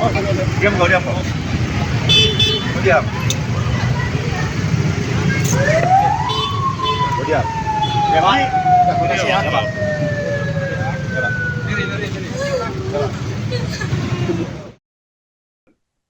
Diam kau, diam kau. Kau diam. Kau diam. Diam, Pak. Kau diam, ya, Pak. Ya, Pak.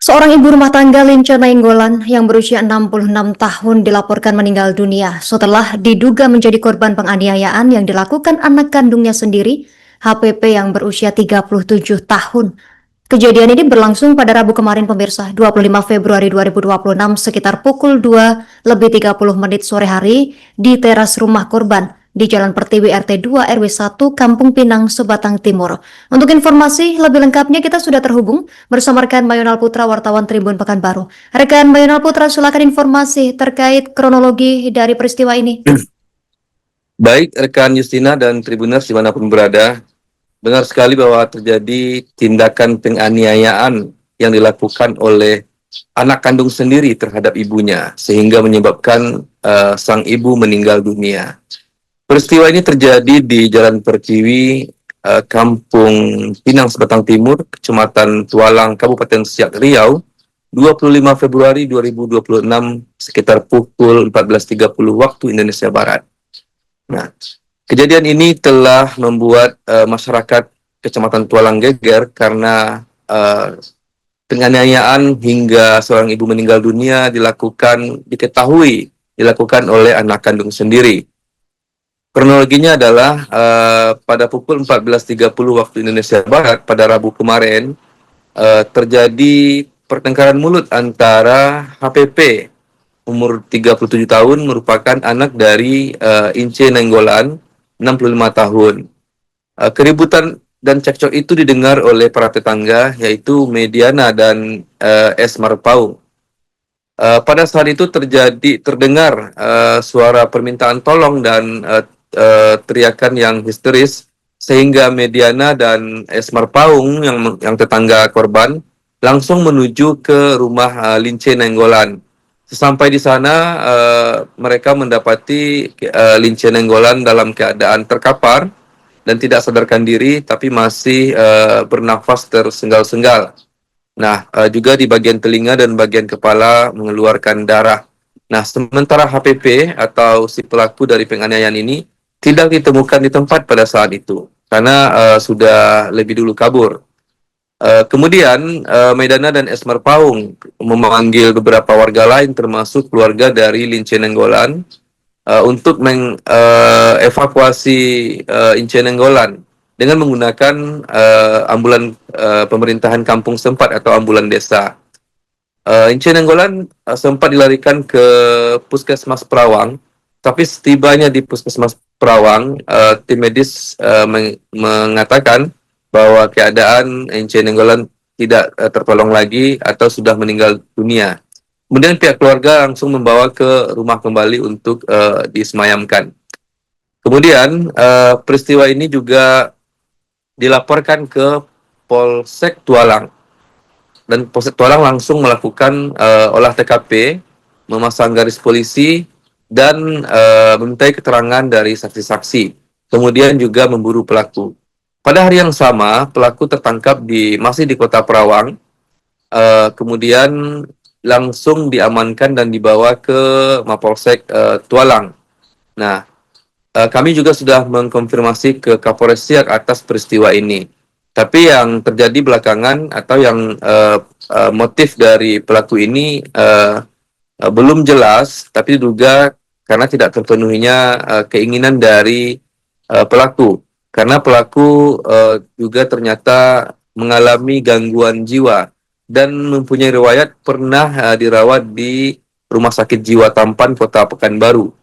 Seorang ibu rumah tangga Linca Nainggolan yang berusia 66 tahun dilaporkan meninggal dunia setelah diduga menjadi korban penganiayaan yang dilakukan anak kandungnya sendiri, HPP yang berusia 37 tahun. Kejadian ini berlangsung pada Rabu kemarin pemirsa, 25 Februari 2026 sekitar pukul 2:30 sore hari di teras rumah korban di Jalan Pertiwi RT 2 RW 1 Kampung Pinang, Sebatang Timur. Untuk informasi lebih lengkapnya kita sudah terhubung bersama rekan Mayonal Putra, wartawan Tribun Pekanbaru. Rekan Mayonal Putra, silakan informasi terkait kronologi dari peristiwa ini. Baik, rekan Justina dan Tribuners dimanapun berada, benar sekali bahwa terjadi tindakan penganiayaan yang dilakukan oleh anak kandung sendiri terhadap ibunya, sehingga menyebabkan sang ibu meninggal dunia. Peristiwa ini terjadi di Jalan Pertiwi, Kampung Pinang, Sebatang Timur, Kecamatan Tualang, Kabupaten Siak, Riau, 25 Februari 2026 sekitar pukul 14.30 waktu Indonesia Barat. Nah, kejadian ini telah membuat masyarakat Kecamatan Tualang geger karena penganiayaan hingga seorang ibu meninggal dunia diketahui dilakukan oleh anak kandung sendiri. Kronologinya adalah pada pukul 14.30 waktu Indonesia Barat pada Rabu kemarin terjadi pertengkaran mulut antara HPP umur 37 tahun merupakan anak dari Ince Nainggolan 65 tahun. Keributan dan cekcok itu didengar oleh para tetangga yaitu Mediana dan S. Marpaung. Pada saat itu terdengar suara permintaan tolong dan teriakan yang histeris sehingga Mediana dan S. Marpaung yang tetangga korban langsung menuju ke rumah Lince Nainggolan. Sesampai di sana mereka mendapati Lince Nainggolan dalam keadaan terkapar dan tidak sadarkan diri tapi masih bernafas tersengal-sengal. Nah, juga di bagian telinga dan bagian kepala mengeluarkan darah. Nah, sementara HPP atau si pelaku dari penganiayaan ini tidak ditemukan di tempat pada saat itu karena sudah lebih dulu kabur. Kemudian Medana dan Esmer Paung memanggil beberapa warga lain termasuk keluarga dari Lince Nainggolan untuk mengevakuasi Ince Nainggolan dengan menggunakan ambulan pemerintahan kampung setempat atau ambulan desa. Ince Nainggolan sempat dilarikan ke Puskesmas Perawang, tapi setibanya di Puskesmas Perawang, tim medis mengatakan bahwa keadaan Ince Nainggolan tidak tertolong lagi atau sudah meninggal dunia. Kemudian pihak keluarga langsung membawa ke rumah kembali untuk disemayamkan. Kemudian peristiwa ini juga dilaporkan ke Polsek Tualang dan Polsek Tualang langsung melakukan olah TKP, memasang garis polisi dan memintai keterangan dari saksi-saksi. Kemudian juga memburu pelaku. Pada hari yang sama, pelaku tertangkap masih di Kota Perawang. Kemudian langsung diamankan dan dibawa ke Mapolsek Tualang. Nah, kami juga sudah mengkonfirmasi ke Kapolres Siak atas peristiwa ini. Tapi yang terjadi belakangan atau yang motif dari pelaku ini belum jelas, tapi diduga karena tidak terpenuhinya keinginan dari pelaku. Karena pelaku juga ternyata mengalami gangguan jiwa dan mempunyai riwayat pernah dirawat di Rumah Sakit Jiwa Tampan Kota Pekanbaru.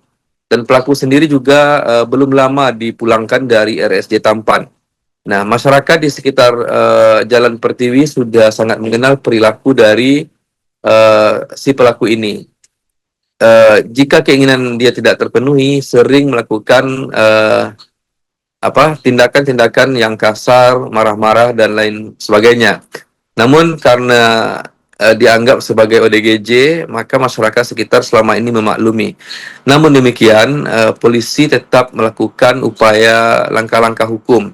Dan pelaku sendiri juga belum lama dipulangkan dari RSJ Tampan. Nah, masyarakat di sekitar Jalan Pertiwi sudah sangat mengenal perilaku dari si pelaku ini. Jika keinginan dia tidak terpenuhi, sering melakukan tindakan-tindakan yang kasar, marah-marah, dan lain sebagainya. Namun karena dianggap sebagai ODGJ, maka masyarakat sekitar selama ini memaklumi. Namun demikian, polisi tetap melakukan upaya langkah-langkah hukum.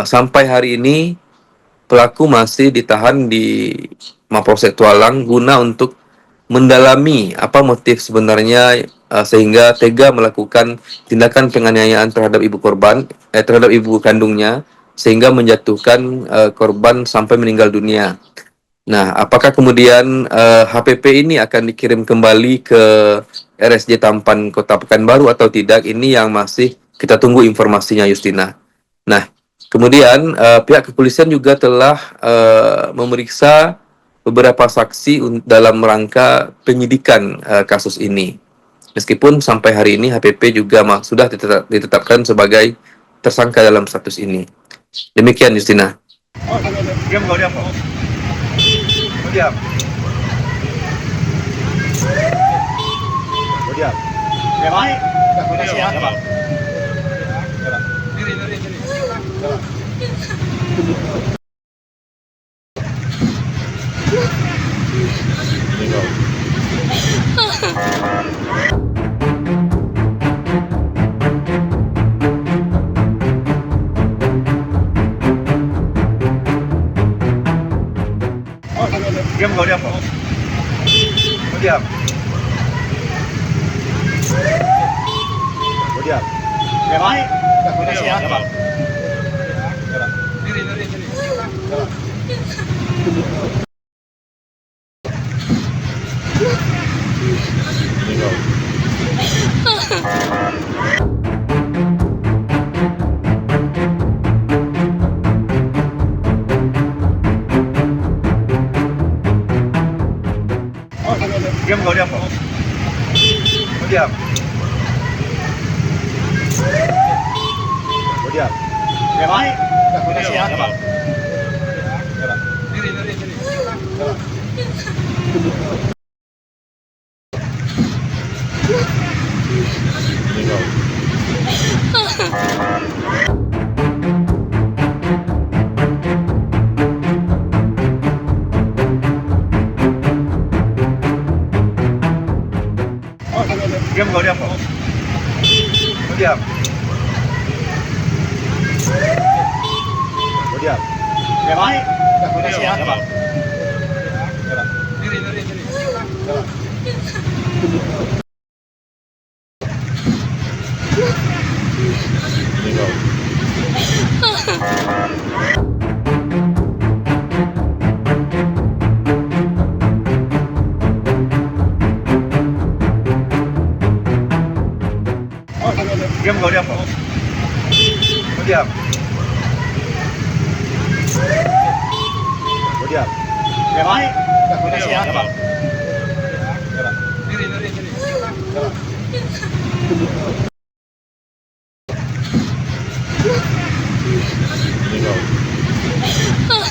Sampai hari ini, pelaku masih ditahan di Mapolsek Tualang guna untuk mendalami apa motif sebenarnya sehingga tega melakukan tindakan penganiayaan terhadap ibu korban, terhadap ibu kandungnya, sehingga menjatuhkan korban sampai meninggal dunia. Nah, apakah kemudian HPP ini akan dikirim kembali ke RSJ Tampan Kota Pekanbaru atau tidak? Ini yang masih kita tunggu informasinya, Justina. Nah, kemudian pihak kepolisian juga telah memeriksa beberapa saksi dalam rangka penyidikan kasus ini. Meskipun sampai hari ini HPP juga sudah ditetapkan sebagai tersangka dalam status ini. Demikian, Justina. Oh, diam kau, diam kau. Kau diam. Kau diam. Diam, Pak. Kau diam, Pak. Diam, Pak. Diam, Pak. Oh, diam kau, diam kau. Kau diam. Kau diam. Diam, Pak. Kau diam, Pak. Diam, Pak. Diam, Pak. Oh, diam kau, diam kau. Kau diam. Kau diam. Diam, Pak. Kau diam, Pak. Diam, Pak. Oh, diam kau, diam kau. Kau diam. Kau diam. Diam, Pak. Kau diam, Pak. Diam, Pak. Oh, diam kau, diam kau. Kau diam. Kau diam. Diam, Pak. Kau diam, Pak. Diam, Pak. Diam, Pak.